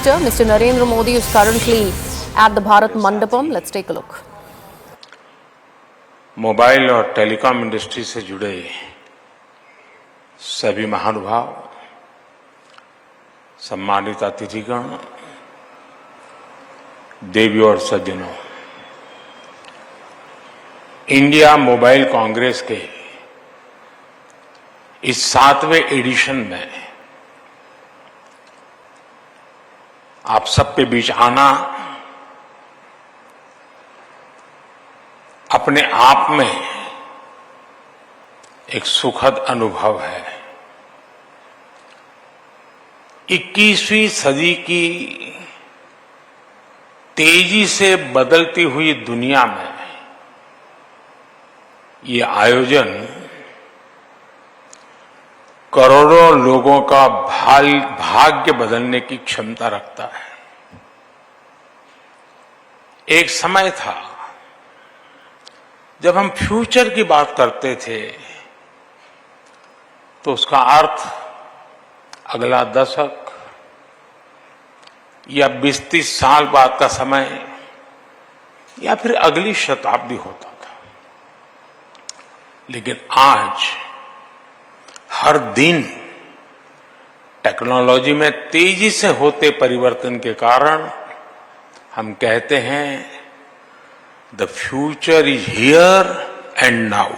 Minister, Mr. Narendra Modi, is currently at the Bharat Mandapam. Let's take a look. Mobile और telecom industry से जुड़े सभी महानुभाव, सम्मानित अतिथिगण, देवियों और सज्जनों, इंडिया मोबाइल कांग्रेस के इस 7वें एडिशन में आप सबके बीच आना अपने आप में एक सुखद अनुभव है। 21वीं सदी की तेजी से बदलती हुई दुनिया में ये आयोजन करोड़ों लोगों का भाग्य बदलने की क्षमता रखता है। एक समय था जब हम फ्यूचर की बात करते थे तो उसका अर्थ अगला दशक या 20-30 साल बाद का समय या फिर अगली शताब्दी होता था। लेकिन आज हर दिन टेक्नोलॉजी में तेजी से होते परिवर्तन के कारण हम कहते हैं the future is here and now.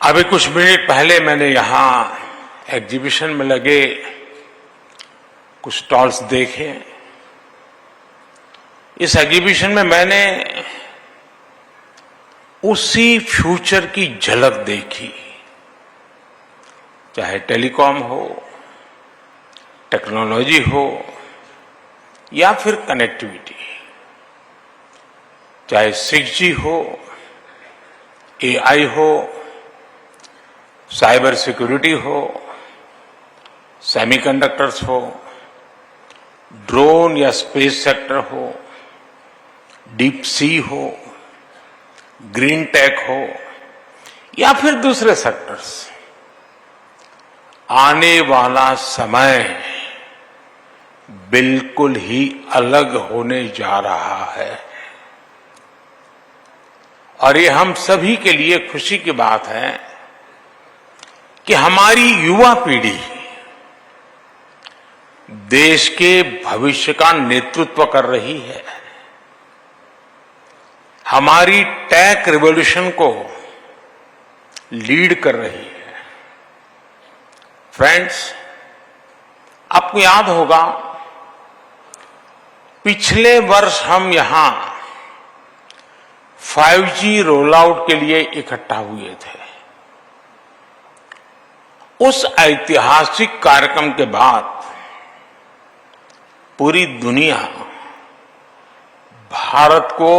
अभी कुछ मिनट पहले मैंने यहां एग्जीबिशन में लगे कुछ स्टॉल्स देखे। इस एग्जीबिशन में मैंने उसी फ्यूचर की झलक देखी, चाहे टेलीकॉम हो, टेक्नोलॉजी हो या फिर कनेक्टिविटी, चाहे 6G हो, AI हो, साइबर सिक्योरिटी हो, सेमीकंडक्टर्स हो, ड्रोन या स्पेस सेक्टर हो, डीप सी हो, ग्रीन टेक हो या फिर दूसरे सेक्टर्स। आने वाला समय बिल्कुल ही अलग होने जा रहा है और ये हम सभी के लिए खुशी की बात है कि हमारी युवा पीढ़ी देश के भविष्य का नेतृत्व कर रही है, हमारी टेक रिवॉल्यूशन को लीड कर रही है। फ्रेंड्स, आपको याद होगा पिछले वर्ष हम यहां 5G रोल आउट के लिए इकट्ठा हुए थे। उस ऐतिहासिक कार्यक्रम के बाद पूरी दुनिया भारत को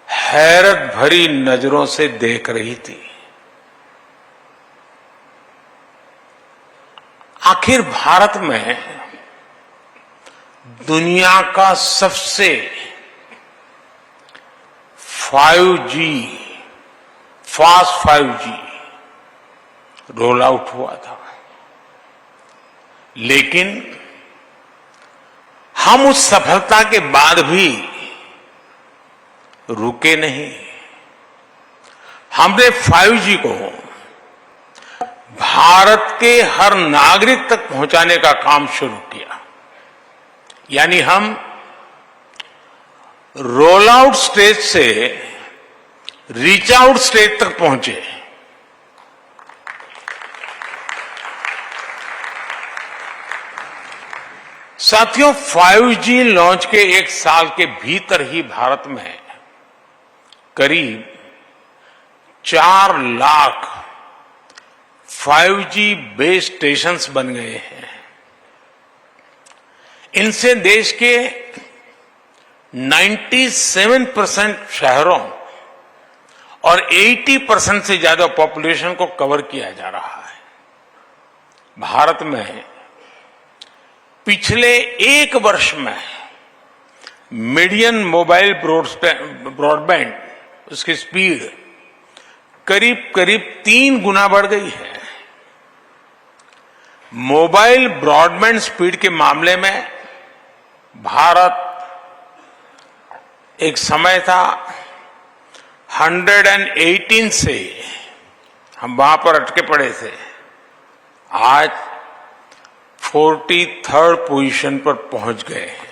हैरत भरी नजरों से देख रही थी। आखिर भारत में दुनिया का सबसे फास्ट 5G रोल आउट हुआ था, लेकिन हम उस सफलता के बाद भी रुके नहीं। हमने 5G को भारत के हर नागरिक तक पहुंचाने का काम शुरू किया। यानी हम रोल आउट स्टेज से रीच आउट स्टेज तक पहुंचे। साथियों, 5G लॉन्च के 1 साल के भीतर ही भारत में करीब 4 लाख 5G बेस स्टेशंस बन गए हैं। इनसे देश के 97% शहरों और 80% से ज्यादा पॉपुलेशन को कवर किया जा रहा है। भारत में पिछले 1 वर्ष में मीडियन मोबाइल ब्रॉडबैंड उसकी स्पीड करीब करीब 3 गुना बढ़ गई है। मोबाइल ब्रॉडबैंड स्पीड के मामले में भारत एक समय था 118 से हम वहां पर अटके पड़े थे, आज 43rd पोजीशन पर पहुंच गए हैं।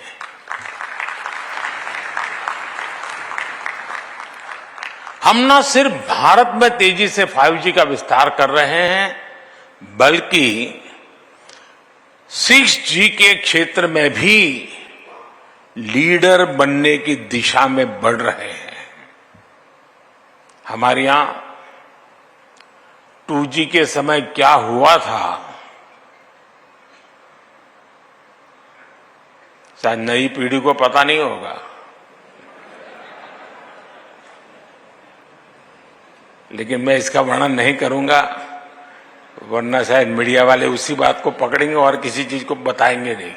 हम न सिर्फ भारत में तेजी से 5G का विस्तार कर रहे हैं, बल्कि 6G के क्षेत्र में भी लीडर बनने की दिशा में बढ़ रहे हैं। हमारे यहां 2G के समय क्या हुआ था, शायद नई पीढ़ी को पता नहीं होगा, लेकिन मैं इसका वर्णन नहीं करूंगा, वरना शायद मीडिया वाले उसी बात को पकड़ेंगे और किसी चीज को बताएंगे नहीं।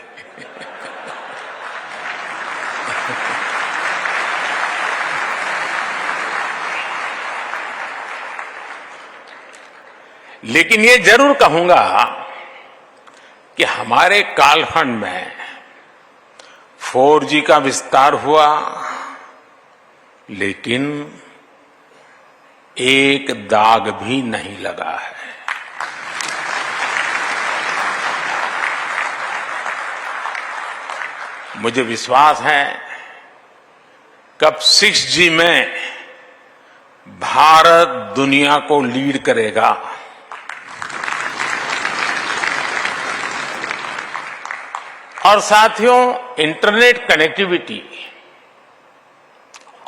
लेकिन ये जरूर कहूंगा कि हमारे कालखंड में 4G का विस्तार हुआ, लेकिन एक दाग भी नहीं लगा है। मुझे विश्वास है कब 6G में भारत दुनिया को लीड करेगा। और साथियों, इंटरनेट कनेक्टिविटी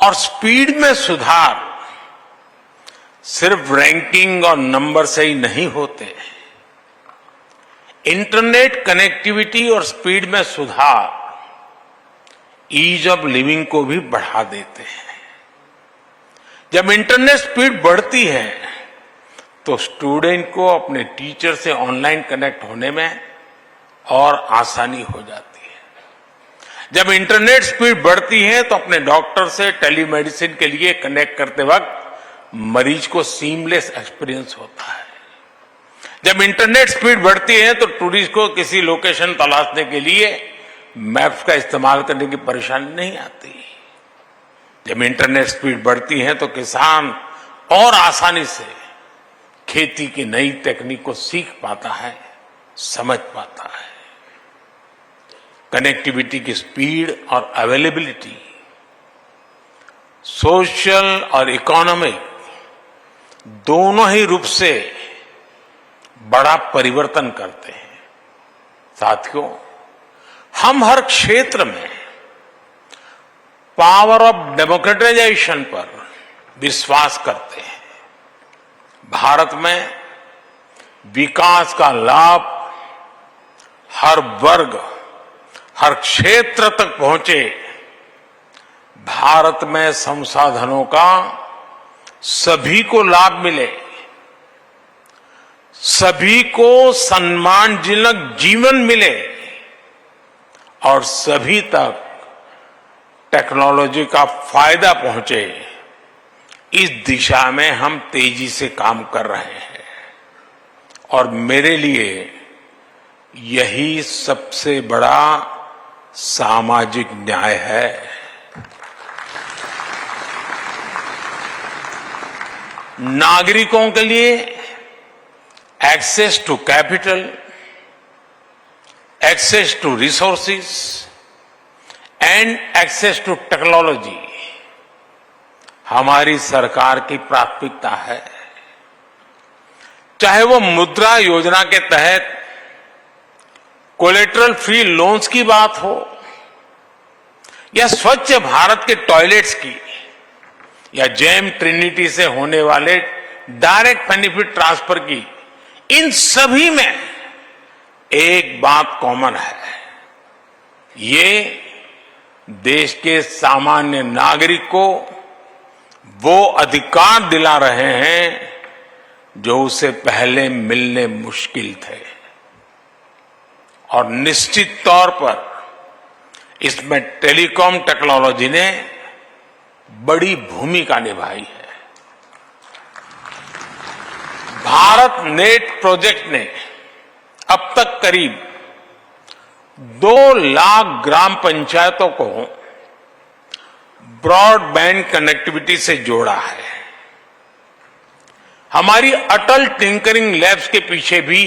और स्पीड में सुधार सिर्फ रैंकिंग और नंबर से ही नहीं होते। इंटरनेट कनेक्टिविटी और स्पीड में सुधार ईज ऑफ लिविंग को भी बढ़ा देते हैं। जब इंटरनेट स्पीड बढ़ती है तो स्टूडेंट को अपने टीचर से ऑनलाइन कनेक्ट होने में और आसानी हो जाती है। जब इंटरनेट स्पीड बढ़ती है तो अपने डॉक्टर से टेलीमेडिसिन के लिए कनेक्ट करते वक्त मरीज को सीमलेस एक्सपीरियंस होता है। जब इंटरनेट स्पीड बढ़ती है तो टूरिस्ट को किसी लोकेशन तलाशने के लिए मैप्स का इस्तेमाल करने की परेशानी नहीं आती। जब इंटरनेट स्पीड बढ़ती है तो किसान और आसानी से खेती की नई टेक्निक को सीख पाता है, समझ पाता है। कनेक्टिविटी की स्पीड और अवेलेबिलिटी सोशल और इकोनॉमिक दोनों ही रूप से बड़ा परिवर्तन करते हैं। साथियों, हम हर क्षेत्र में पावर ऑफ डेमोक्रेटाइजेशन पर विश्वास करते हैं। भारत में विकास का लाभ हर वर्ग, हर क्षेत्र तक पहुंचे। भारत में संसाधनों का सभी को लाभ मिले, सभी को सम्मानजनक जीवन मिले और सभी तक टेक्नोलॉजी का फायदा पहुंचे। इस दिशा में हम तेजी से काम कर रहे हैं और मेरे लिए यही सबसे बड़ा सामाजिक न्याय है। नागरिकों के लिए access to capital, access to resources and access to technology हमारी सरकार की प्राथमिकता है। चाहे वो मुद्रा योजना के तहत कोलेटरल फ्री लोन्स की बात हो या स्वच्छ भारत के टॉयलेट्स की या जेम ट्रिनिटी से होने वाले डायरेक्ट बेनिफिट ट्रांसफर की, इन सभी में एक बात कॉमन है। ये देश के सामान्य नागरिक को वो अधिकार दिला रहे हैं जो उसे पहले मिलने मुश्किल थे और निश्चित तौर पर इसमें टेलीकॉम टेक्नोलॉजी ने बड़ी भूमिका निभाई है। भारत नेट प्रोजेक्ट ने अब तक करीब 2 लाख ग्राम पंचायतों को ब्रॉडबैंड कनेक्टिविटी से जोड़ा है। हमारी अटल टिंकरिंग लैब्स के पीछे भी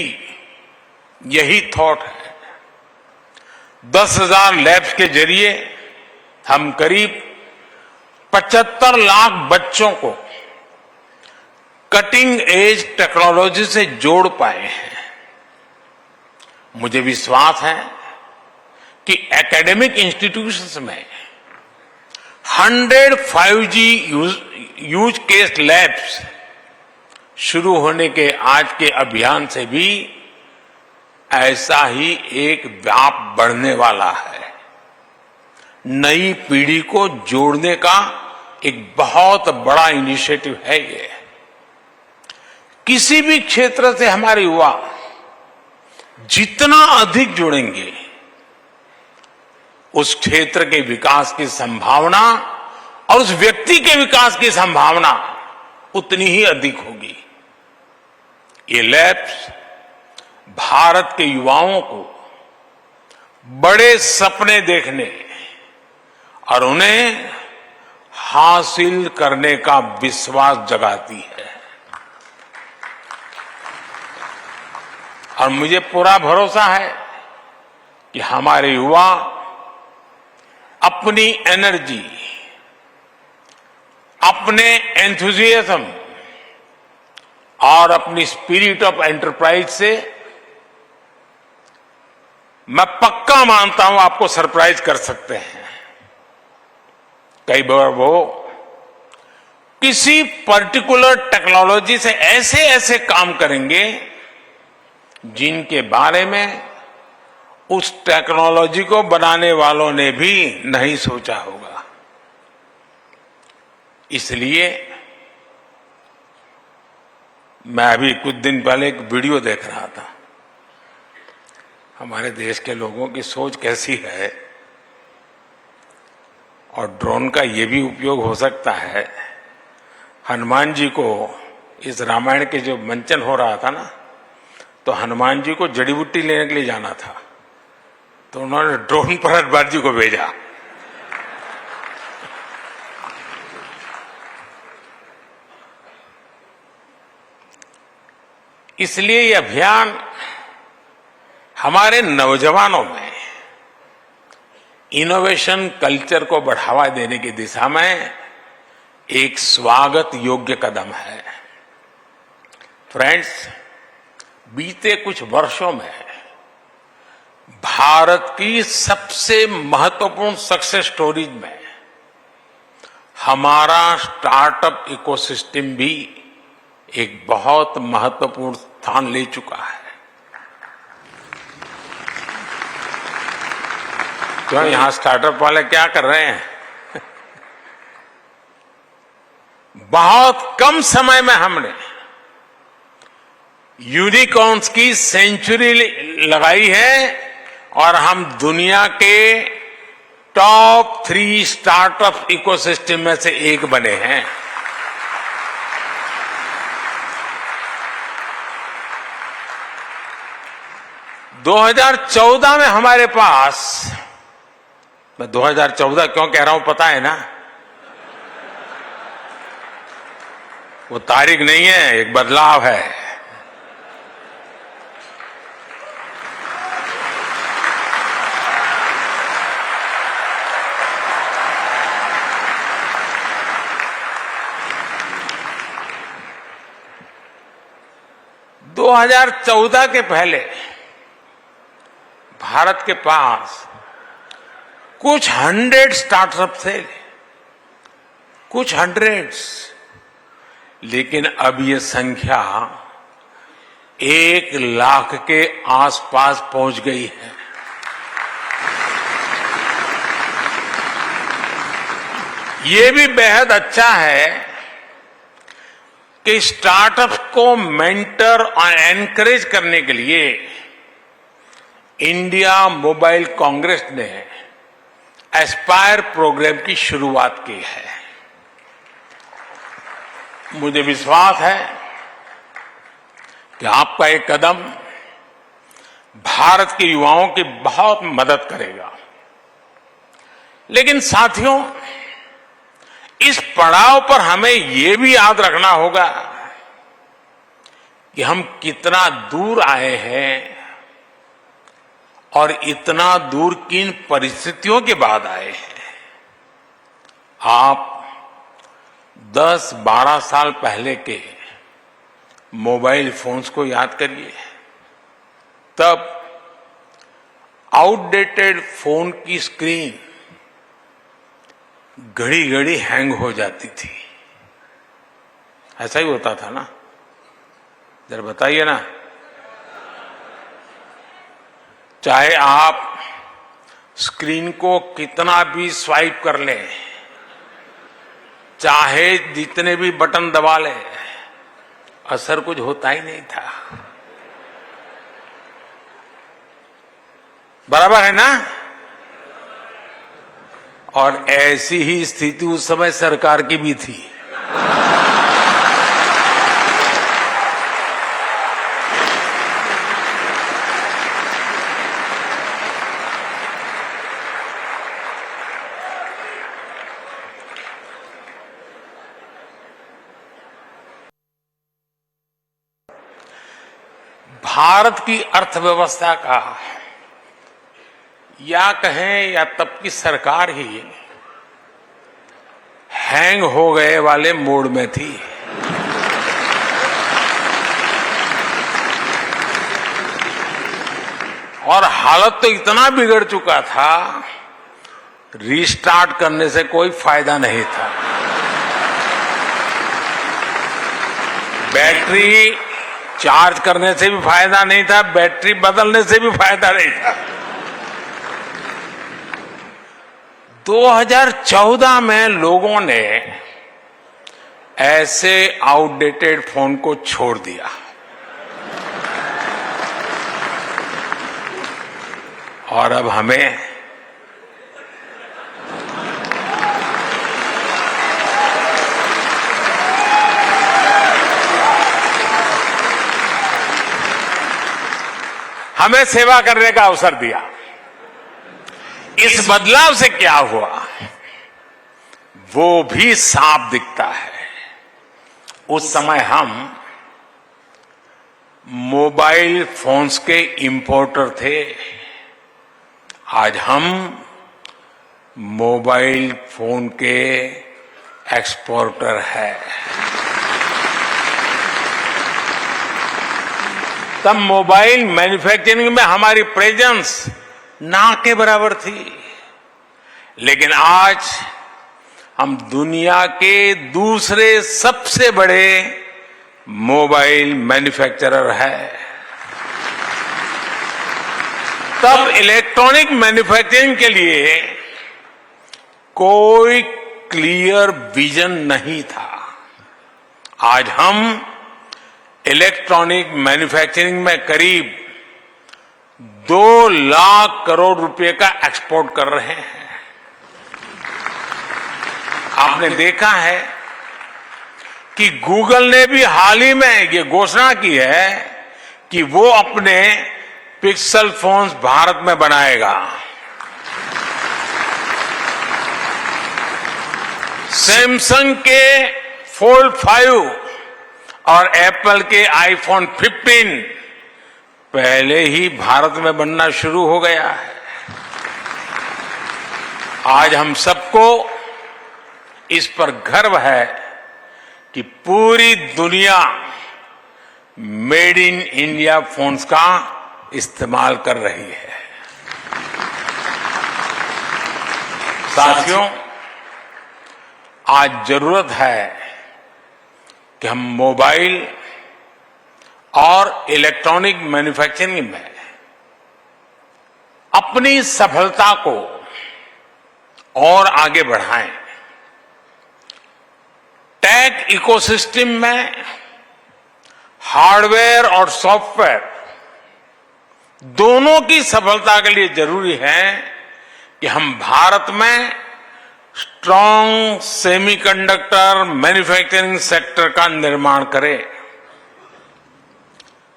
यही थॉट है। 10,000 लैब्स के जरिए हम करीब 75 लाख बच्चों को कटिंग एज टेक्नोलॉजी से जोड़ पाए हैं। मुझे विश्वास है कि एकेडमिक इंस्टीट्यूशंस में 100 5G यूज केस लैब्स शुरू होने के आज के अभियान से भी ऐसा ही एक व्याप बढ़ने वाला है। नई पीढ़ी को जोड़ने का एक बहुत बड़ा इनिशिएटिव है ये। किसी भी क्षेत्र से हमारे युवा जितना अधिक जुड़ेंगे, उस क्षेत्र के विकास की संभावना और उस व्यक्ति के विकास की संभावना उतनी ही अधिक होगी। ये लैब्स भारत के युवाओं को बड़े सपने देखने और उन्हें हासिल करने का विश्वास जगाती है। और मुझे पूरा भरोसा है कि हमारे युवा अपनी एनर्जी, अपने एंथुजियाज्म और अपनी स्पिरिट ऑफ एंटरप्राइज से मैं पक्का मानता हूं आपको सरप्राइज कर सकते हैं। कई बार वो किसी पर्टिकुलर टेक्नोलॉजी से ऐसे ऐसे काम करेंगे जिनके बारे में उस टेक्नोलॉजी को बनाने वालों ने भी नहीं सोचा होगा। इसलिए मैं अभी कुछ दिन पहले एक वीडियो देख रहा था। हमारे देश के लोगों की सोच कैसी है, और ड्रोन का ये भी उपयोग हो सकता है। हनुमान जी को इस रामायण के जो मंचन हो रहा था ना, तो हनुमान जी को जड़ी बूटी लेने के लिए जाना था, तो उन्होंने ड्रोन पर हनुमान जी को भेजा। इसलिए ये अभियान हमारे नौजवानों में इनोवेशन कल्चर को बढ़ावा देने की दिशा में एक स्वागत योग्य कदम है। फ्रेंड्स, बीते कुछ वर्षों में भारत की सबसे महत्वपूर्ण सक्सेस स्टोरीज में हमारा स्टार्टअप इकोसिस्टम भी एक बहुत महत्वपूर्ण स्थान ले चुका है। क्यों, यहां स्टार्टअप वाले क्या कर रहे हैं? बहुत कम समय में हमने यूनिकॉर्न्स की सेंचुरी लगाई है और हम दुनिया के टॉप 3 स्टार्टअप इकोसिस्टम में से एक बने हैं। दो 2014 में हमारे पास, मैं 2014 क्यों कह रहा हूं पता है ना? वो तारीख नहीं है, एक बदलाव है। दो 2014 के पहले भारत के पास कुछ 100 स्टार्टअप थे, कुछ 100, लेकिन अब ये संख्या 1 लाख के आसपास पहुंच गई है। ये भी बेहद अच्छा है कि स्टार्टअप को मेंटर और एनकरेज करने के लिए इंडिया मोबाइल कांग्रेस ने एस्पायर प्रोग्राम की शुरुआत की है। मुझे विश्वास है कि आपका एक कदम भारत के युवाओं की बहुत मदद करेगा। लेकिन साथियों, इस पड़ाव पर हमें यह भी याद रखना होगा कि हम कितना दूर आए हैं और इतना दूर किन परिस्थितियों के बाद आए हैं। आप 10-12 साल पहले के मोबाइल फोन्स को याद करिए। तब आउटडेटेड फोन की स्क्रीन घड़ी घड़ी हैंग हो जाती थी। ऐसा ही होता था ना? जरा बताइए ना। चाहे आप स्क्रीन को कितना भी स्वाइप कर लें, चाहे जितने भी बटन दबा लें, असर कुछ होता ही नहीं था। बराबर है ना? और ऐसी ही स्थिति उस समय सरकार की भी थी। भारत की अर्थव्यवस्था का या कहें या तब की सरकार ही हैंग हो गए वाले मोड में थी। और हालत तो इतना बिगड़ चुका था, रीस्टार्ट करने से कोई फायदा नहीं था। बैटरी चार्ज करने से भी फायदा नहीं था, बैटरी बदलने से भी फायदा नहीं था। 2014 में लोगों ने ऐसे आउटडेटेड फोन को छोड़ दिया और अब हमें सेवा करने का अवसर दिया। इस बदलाव से क्या हुआ वो भी साफ दिखता है। उस समय हम मोबाइल फोन्स के इंपोर्टर थे, आज हम मोबाइल फोन के एक्सपोर्टर है। तब मोबाइल मैन्युफैक्चरिंग में हमारी प्रेजेंस ना के बराबर थी, लेकिन आज हम दुनिया के दूसरे सबसे बड़े मोबाइल मैन्युफैक्चरर है। तब इलेक्ट्रॉनिक मैन्युफैक्चरिंग के लिए कोई क्लियर विजन नहीं था। आज हम इलेक्ट्रॉनिक मैन्युफैक्चरिंग में करीब 2 लाख करोड़ रुपए का एक्सपोर्ट कर रहे हैं। आपने देखा है कि गूगल ने भी हाल ही में ये घोषणा की है कि वो अपने पिक्सल फोन्स भारत में बनाएगा। सैमसंग के फोल्ड 5 और एप्पल के आईफोन 15 पहले ही भारत में बनना शुरू हो गया है। आज हम सबको इस पर गर्व है कि पूरी दुनिया मेड इन इंडिया फोन्स का इस्तेमाल कर रही है। साथियों, आज जरूरत है कि हम मोबाइल और इलेक्ट्रॉनिक मैन्युफैक्चरिंग में अपनी सफलता को और आगे बढ़ाएं। टेक इकोसिस्टम में हार्डवेयर और सॉफ्टवेयर दोनों की सफलता के लिए जरूरी है कि हम भारत में स्ट्रांग सेमीकंडक्टर मैन्युफैक्चरिंग सेक्टर का निर्माण करें।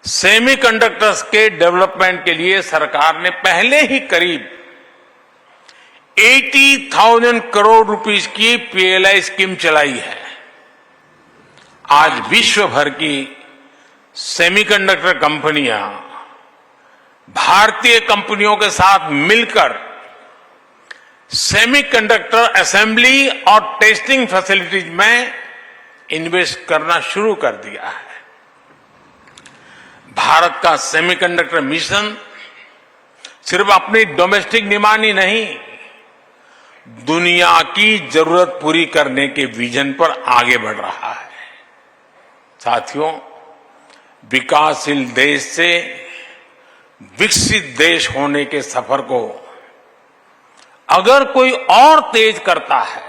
सेमीकंडक्टर्स के डेवलपमेंट के लिए सरकार ने पहले ही करीब 80,000 करोड़ रुपीस की पीएलआई स्कीम चलाई है। आज विश्व भर की सेमीकंडक्टर कंपनियां भारतीय कंपनियों के साथ मिलकर सेमीकंडक्टर असेंबली और टेस्टिंग फैसिलिटीज में इन्वेस्ट करना शुरू कर दिया है। भारत का सेमीकंडक्टर मिशन सिर्फ अपनी डोमेस्टिक डिमांड ही नहीं, दुनिया की जरूरत पूरी करने के विजन पर आगे बढ़ रहा है। साथियों, विकासशील देश से विकसित देश होने के सफर को अगर कोई और तेज करता है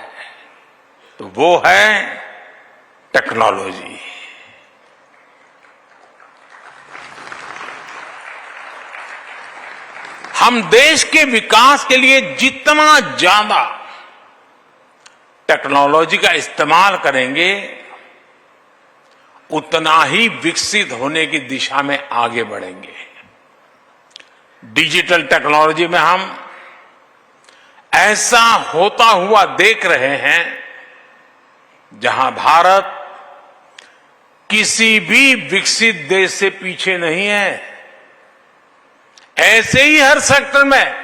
तो वो है टेक्नोलॉजी। हम देश के विकास के लिए जितना ज्यादा टेक्नोलॉजी का इस्तेमाल करेंगे, उतना ही विकसित होने की दिशा में आगे बढ़ेंगे। डिजिटल टेक्नोलॉजी में हम ऐसा होता हुआ देख रहे हैं जहां भारत किसी भी विकसित देश से पीछे नहीं है। ऐसे ही हर सेक्टर में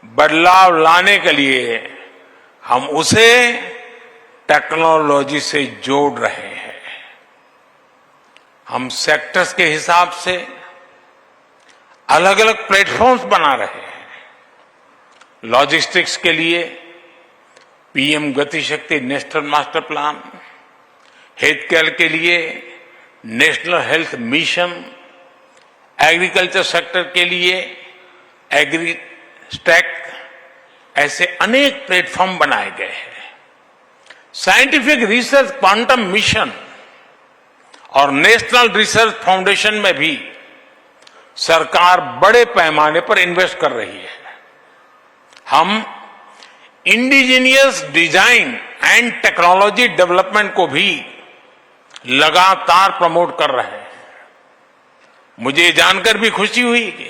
बदलाव लाने के लिए हम उसे टेक्नोलॉजी से जोड़ रहे हैं। हम सेक्टर्स के हिसाब से अलग अलग प्लेटफॉर्म्स बना रहे हैं। लॉजिस्टिक्स के लिए पीएम गति शक्ति national master plan, health care के लिए national health mission, agriculture sector के लिए एग्री स्टैक, ऐसे अनेक प्लेटफॉर्म बनाए गए हैं। साइंटिफिक रिसर्च क्वांटम मिशन और नेशनल रिसर्च फाउंडेशन में भी सरकार बड़े पैमाने पर इन्वेस्ट कर रही है। हम indigenous design and technology development को भी लगातार प्रमोट कर रहे हैं। मुझे ये जानकर भी खुशी हुई कि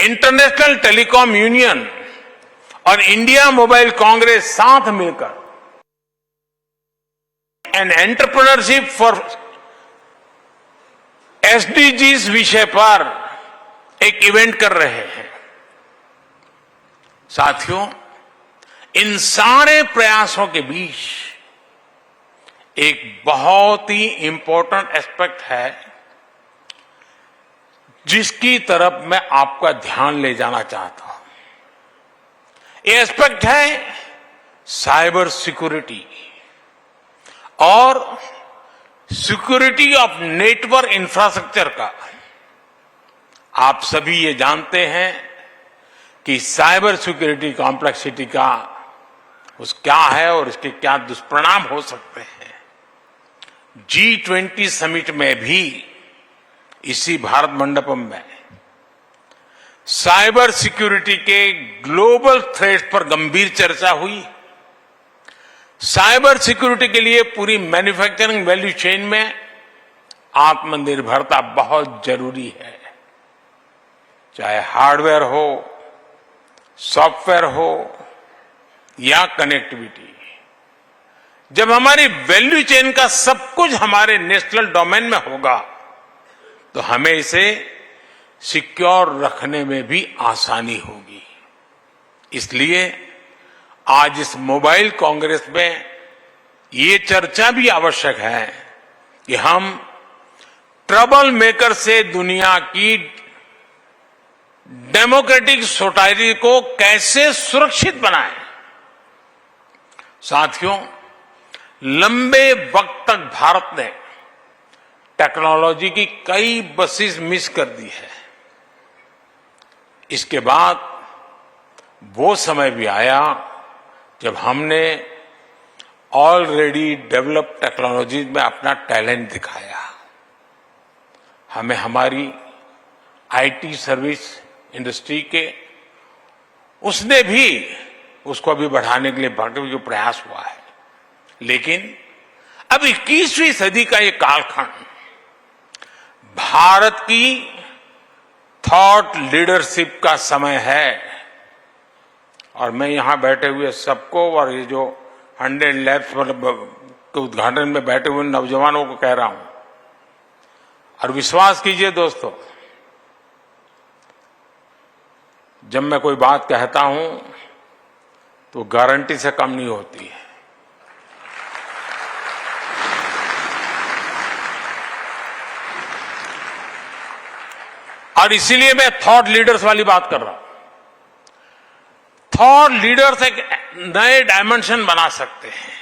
इंटरनेशनल टेलीकॉम यूनियन और इंडिया मोबाइल कांग्रेस साथ मिलकर एन एंटरप्रेन्योरशिप फॉर एसडीजीज विषय पर एक इवेंट कर रहे हैं। साथियों, इन सारे प्रयासों के बीच एक बहुत ही इंपॉर्टेंट एस्पेक्ट है जिसकी तरफ मैं आपका ध्यान ले जाना चाहता हूं। ये एस्पेक्ट है साइबर सिक्योरिटी और सिक्योरिटी ऑफ नेटवर्क इंफ्रास्ट्रक्चर का। आप सभी ये जानते हैं कि साइबर सिक्योरिटी कॉम्प्लेक्सिटी का क्या है और इसके क्या दुष्परिणाम हो सकते हैं। G20 समिट में भी इसी भारत मंडपम में साइबर सिक्योरिटी के ग्लोबल थ्रेट पर गंभीर चर्चा हुई। साइबर सिक्योरिटी के लिए पूरी मैन्युफैक्चरिंग वैल्यू चेन में आत्मनिर्भरता बहुत जरूरी है, चाहे हार्डवेयर हो, सॉफ्टवेयर हो या कनेक्टिविटी। जब हमारी वैल्यू चेन का सब कुछ हमारे नेशनल डोमेन में होगा तो हमें इसे सिक्योर रखने में भी आसानी होगी। इसलिए आज इस मोबाइल कांग्रेस में ये चर्चा भी आवश्यक है कि हम ट्रबल मेकर से दुनिया की डेमोक्रेटिक सोसाइटी को कैसे सुरक्षित बनाएं। साथियों, लंबे वक्त तक भारत ने टेक्नोलॉजी की कई बसेस मिस कर दी है। इसके बाद वो समय भी आया जब हमने ऑलरेडी डेवलप्ड टेक्नोलॉजी में अपना टैलेंट दिखाया। हमें हमारी आईटी सर्विस इंडस्ट्री के उसने भी उसको अभी बढ़ाने के लिए भरपूर जो प्रयास हुआ है। लेकिन अब 21वीं सदी का ये कालखंड भारत की थॉट लीडरशिप का समय है और मैं यहां बैठे हुए सबको और ये जो 100 लैब्स के उद्घाटन में बैठे हुए नौजवानों को कह रहा हूं और विश्वास कीजिए दोस्तों, जब मैं कोई बात कहता हूं तो गारंटी से कम नहीं होती है। और इसीलिए मैं थॉट लीडर्स वाली बात कर रहा हूं। थॉट लीडर्स एक नए डायमेंशन बना सकते हैं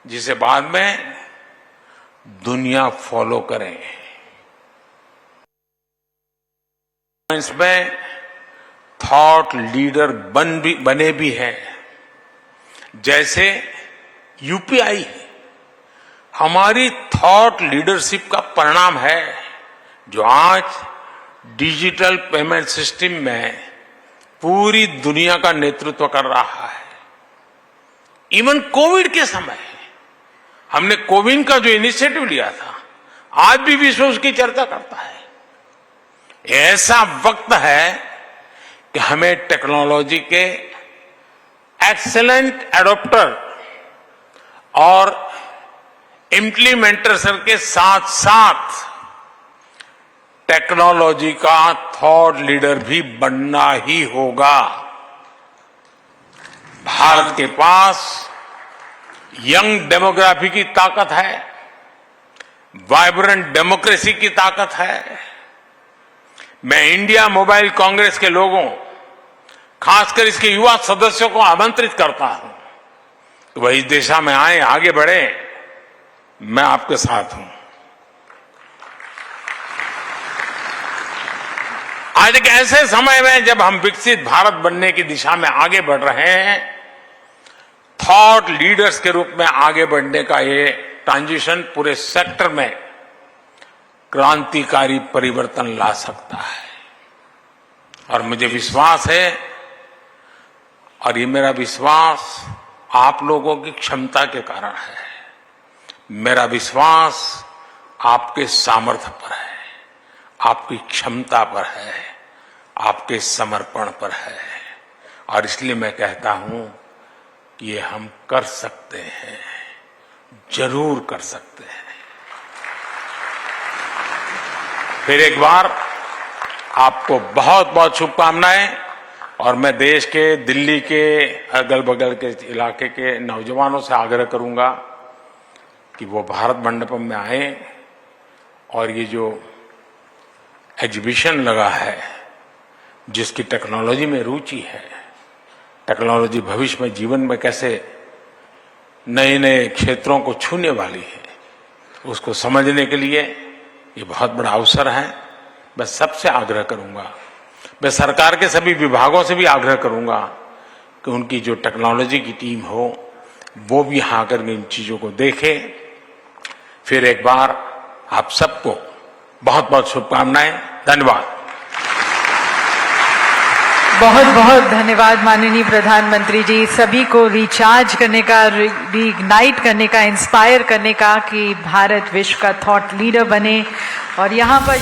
जिसे बाद में दुनिया फॉलो करे। इसमें थॉट लीडर बने भी हैं, जैसे यूपीआई हमारी थॉट लीडरशिप का परिणाम है जो आज डिजिटल पेमेंट सिस्टम में पूरी दुनिया का नेतृत्व कर रहा है। इवन कोविड के समय हमने कोविन का जो इनिशिएटिव लिया था, आज भी विश्व उसकी चर्चा करता है। ऐसा वक्त है कि हमें टेक्नोलॉजी के एक्सीलेंट एडॉप्टर और इम्प्लीमेंटर्स के साथ साथ टेक्नोलॉजी का थॉट लीडर भी बनना ही होगा। भारत के पास यंग डेमोग्राफी की ताकत है, वाइब्रेंट डेमोक्रेसी की ताकत है। मैं इंडिया मोबाइल कांग्रेस के लोगों, खासकर इसके युवा सदस्यों को आमंत्रित करता हूं कि वह इस दिशा में आए, आगे बढ़े। मैं आपके साथ हूं। आज एक ऐसे समय में जब हम विकसित भारत बनने की दिशा में आगे बढ़ रहे हैं, थॉट लीडर्स के रूप में आगे बढ़ने का ये ट्रांजिशन पूरे सेक्टर में क्रांतिकारी परिवर्तन ला सकता है। और मुझे विश्वास है, और ये मेरा विश्वास आप लोगों की क्षमता के कारण है, मेरा विश्वास आपके सामर्थ्य पर है, आपकी क्षमता पर है, आपके समर्पण पर है। और इसलिए मैं कहता हूं कि ये हम कर सकते हैं, जरूर कर सकते हैं। फिर एक बार आपको बहुत बहुत शुभकामनाएं। और मैं देश के, दिल्ली के, अगल बगल के इलाके के नौजवानों से आग्रह करूंगा कि वो भारत मंडपम में आए और ये जो एग्जीबिशन लगा है, जिसकी टेक्नोलॉजी में रुचि है, टेक्नोलॉजी भविष्य में जीवन में कैसे नए नए क्षेत्रों को छूने वाली है, उसको समझने के लिए ये बहुत बड़ा अवसर है। मैं सबसे आग्रह करूंगा, मैं सरकार के सभी विभागों से भी आग्रह करूंगा कि उनकी जो टेक्नोलॉजी की टीम हो वो भी यहां आकर इन चीजों को देखे। फिर एक बार आप सबको बहुत बहुत शुभकामनाएं। धन्यवाद। बहुत बहुत धन्यवाद माननीय प्रधानमंत्री जी, सभी को रिचार्ज करने का, रीइग्नाइट करने का, इंस्पायर करने का कि भारत विश्व का थॉट लीडर बने। और यहाँ पर